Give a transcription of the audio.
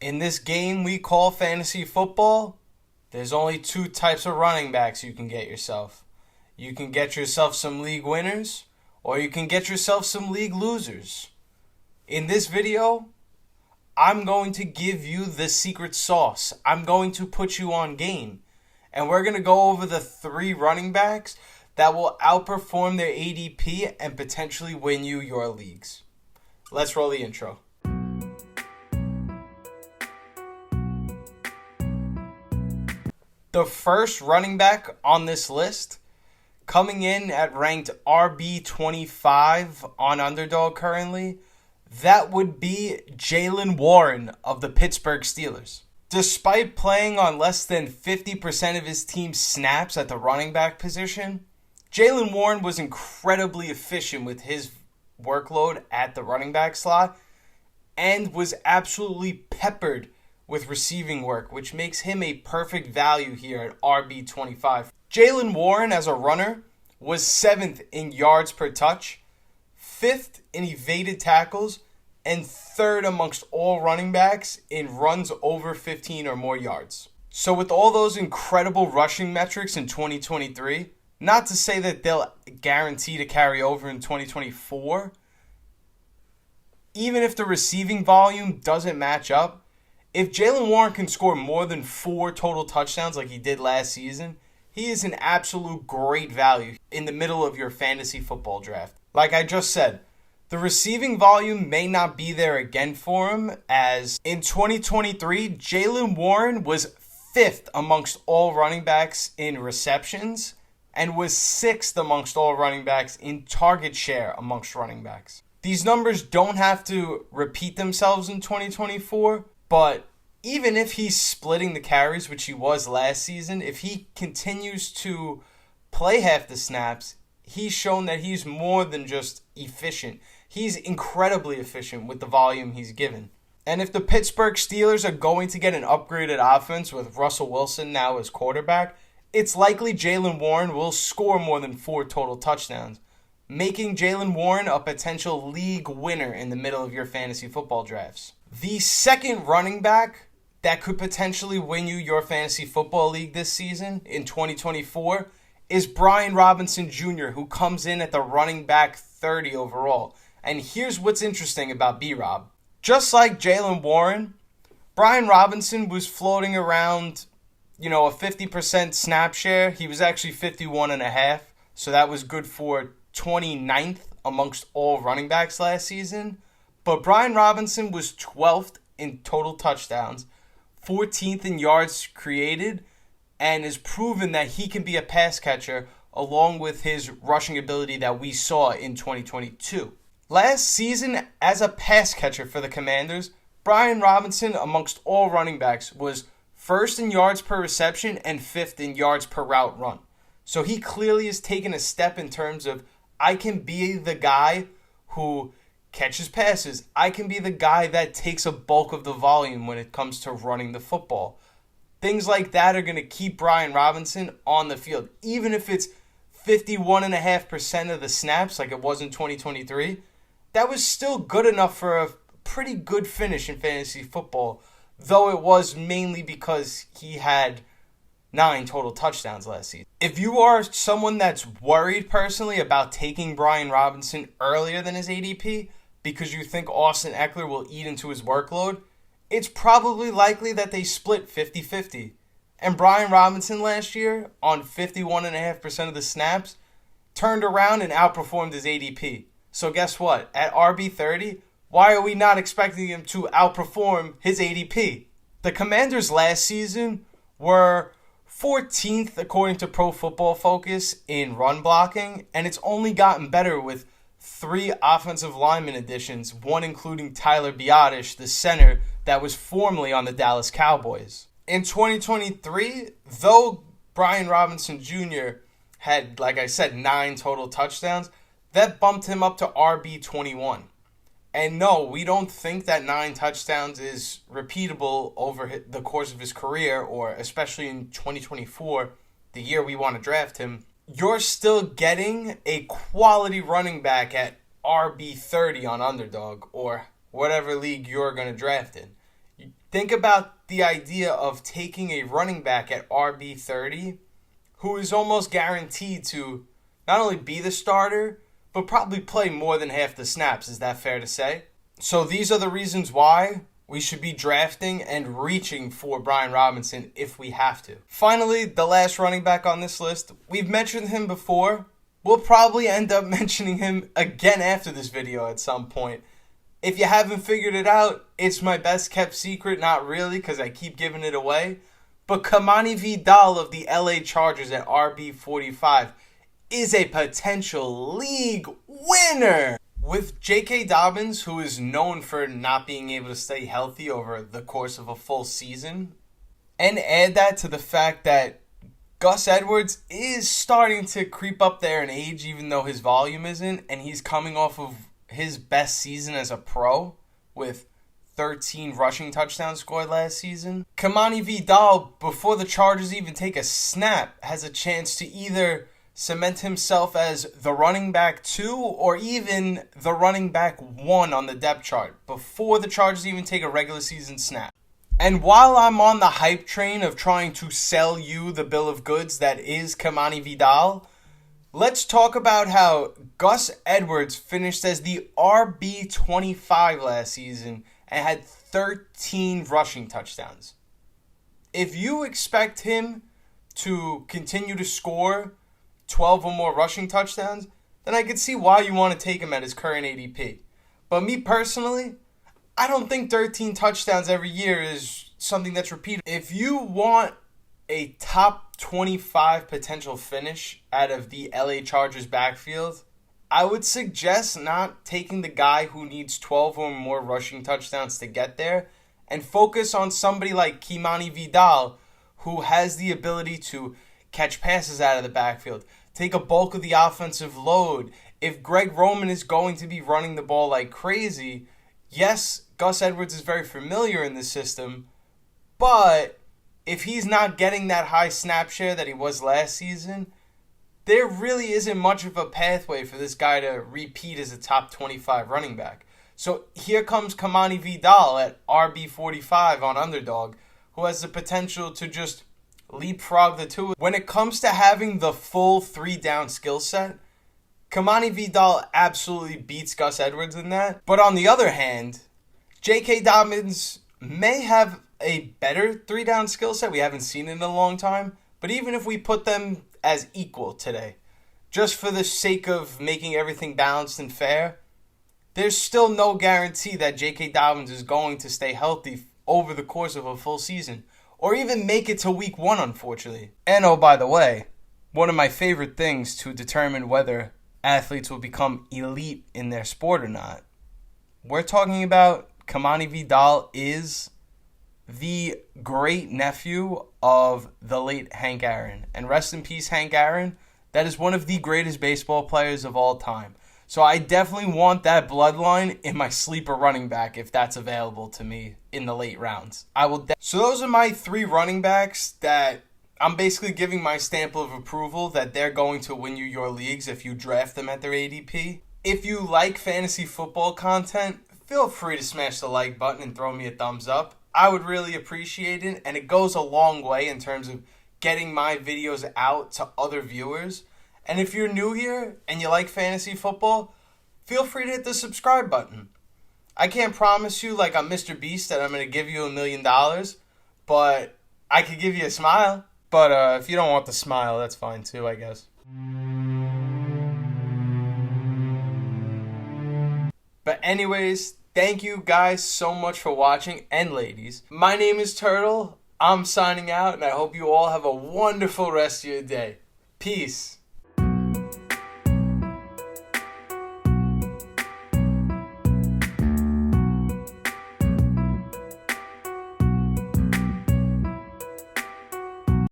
In this game we call fantasy football, there's only two types of running backs you can get yourself. You can get yourself some league winners, or you can get yourself some league losers. In this video, I'm going to give you the secret sauce. I'm going to put you on game. And we're going to go over the three running backs that will outperform their ADP and potentially win you your leagues. Let's roll the intro. The first running back on this list, coming in at ranked RB25 on Underdog currently, that would be Jaylen Warren of the Pittsburgh Steelers. Despite playing on less than 50% of his team's snaps at the running back position, Jaylen Warren was incredibly efficient with his workload at the running back slot and was absolutely peppered with receiving work, which makes him a perfect value here at RB25. Jaylen Warren as a runner was 7th in yards per touch, 5th in evaded tackles, and 3rd amongst all running backs in runs over 15 or more yards. So with all those incredible rushing metrics in 2023, not to say that they'll guarantee to carry over in 2024, even if the receiving volume doesn't match up, if Jaylen Warren can score more than 4 total touchdowns like he did last season, he is an absolute great value in the middle of your fantasy football draft. Like I just said, the receiving volume may not be there again for him, as in 2023, Jaylen Warren was 5th amongst all running backs in receptions and was 6th amongst all running backs in target share amongst running backs. These numbers don't have to repeat themselves in 2024, but even if he's splitting the carries, which he was last season, if he continues to play half the snaps, he's shown that he's more than just efficient. He's incredibly efficient with the volume he's given. And if the Pittsburgh Steelers are going to get an upgraded offense with Russell Wilson now as quarterback, it's likely Jaylen Warren will score more than 4 total touchdowns, making Jaylen Warren a potential league winner in the middle of your fantasy football drafts. The second running back that could potentially win you your fantasy football league this season in 2024 is Brian Robinson Jr., who comes in at the running back 30 overall. And here's what's interesting about B-Rob. Just like Jaylen Warren, Brian Robinson was floating around, a 50% snap share. He was actually 51.5, so that was good for 29th amongst all running backs last season. But Brian Robinson was 12th in total touchdowns, 14th in yards created, and has proven that he can be a pass catcher along with his rushing ability that we saw in 2022. Last season, as a pass catcher for the Commanders, Brian Robinson amongst all running backs was 1st in yards per reception and 5th in yards per route run. So he clearly has taken a step in terms of, I can be the guy who catches passes. I can be the guy that takes a bulk of the volume when it comes to running the football. Things like that are going to keep Brian Robinson on the field. Even if it's 51.5% of the snaps like it was in 2023, that was still good enough for a pretty good finish in fantasy football, though it was mainly because he had 9 total touchdowns last season. If you are someone that's worried personally about taking Brian Robinson earlier than his ADP because you think Austin Eckler will eat into his workload, it's probably likely that they split 50-50. And Brian Robinson last year, on 51.5% of the snaps, turned around and outperformed his ADP. So guess what? At RB30, why are we not expecting him to outperform his ADP? The Commanders last season were 14th according to Pro Football Focus in run blocking, and it's only gotten better with 3 offensive lineman additions, one including Tyler Biadasz, the center that was formerly on the Dallas Cowboys. In 2023, though Brian Robinson Jr. had, like I said, 9 total touchdowns, that bumped him up to RB21. And no, we don't think that 9 touchdowns is repeatable over the course of his career, or especially in 2024, the year we want to draft him. You're still getting a quality running back at RB30 on Underdog, or whatever league you're going to draft in. Think about the idea of taking a running back at RB30 who is almost guaranteed to not only be the starter, but probably play more than half the snaps. Is that fair to say? So these are the reasons why we should be drafting and reaching for Brian Robinson if we have to. Finally, the last running back on this list. We've mentioned him before. We'll probably end up mentioning him again after this video at some point. If you haven't figured it out, it's my best kept secret. Not really, because I keep giving it away. But Kimani Vidal of the LA Chargers at RB45 is a potential league winner. With J.K. Dobbins, who is known for not being able to stay healthy over the course of a full season, and add that to the fact that Gus Edwards is starting to creep up there in age, even though his volume isn't, and he's coming off of his best season as a pro with 13 rushing touchdowns scored last season. Kimani Vidal, before the Chargers even take a snap, has a chance to either cement himself as the running back 2 or even the running back 1 on the depth chart before the Chargers even take a regular season snap. And while I'm on the hype train of trying to sell you the bill of goods that is Kimani Vidal, let's talk about how Gus Edwards finished as the RB25 last season and had 13 rushing touchdowns. If you expect him to continue to score 12 or more rushing touchdowns, then I could see why you want to take him at his current ADP. But me personally, I don't think 13 touchdowns every year is something that's repeated. If you want a top 25 potential finish out of the LA Chargers backfield, I would suggest not taking the guy who needs 12 or more rushing touchdowns to get there and focus on somebody like Kimani Vidal, who has the ability to catch passes out of the backfield, take a bulk of the offensive load. If Greg Roman is going to be running the ball like crazy, yes, Gus Edwards is very familiar in the system, but if he's not getting that high snap share that he was last season, there really isn't much of a pathway for this guy to repeat as a top 25 running back. So here comes Kimani Vidal at RB45 on Underdog, who has the potential to just leapfrog the two. When it comes to having the full 3-down skill set, Kimani Vidal absolutely beats Gus Edwards in that. But on the other hand, J.K. Dobbins may have a better 3-down skill set. We haven't seen it in a long time. But even if we put them as equal today, just for the sake of making everything balanced and fair, there's still no guarantee that J.K. Dobbins is going to stay healthy over the course of a full season, or even make it to week 1, unfortunately. And oh, by the way, one of my favorite things to determine whether athletes will become elite in their sport or not, we're talking about Kimani Vidal is the great nephew of the late Hank Aaron. And rest in peace, Hank Aaron. That is one of the greatest baseball players of all time. So I definitely want that bloodline in my sleeper running back if that's available to me in the late rounds. So those are my 3 running backs that I'm basically giving my stamp of approval that they're going to win you your leagues if you draft them at their ADP. If you like fantasy football content, feel free to smash the like button and throw me a thumbs up. I would really appreciate it, and it goes a long way in terms of getting my videos out to other viewers. And if you're new here and you like fantasy football, feel free to hit the subscribe button. I can't promise you like I'm Mr. Beast that I'm going to give you $1 million, but I could give you a smile. But if you don't want the smile, that's fine too, I guess. But anyways, thank you guys so much for watching, and ladies. My name is Turtle. I'm signing out, and I hope you all have a wonderful rest of your day. Peace.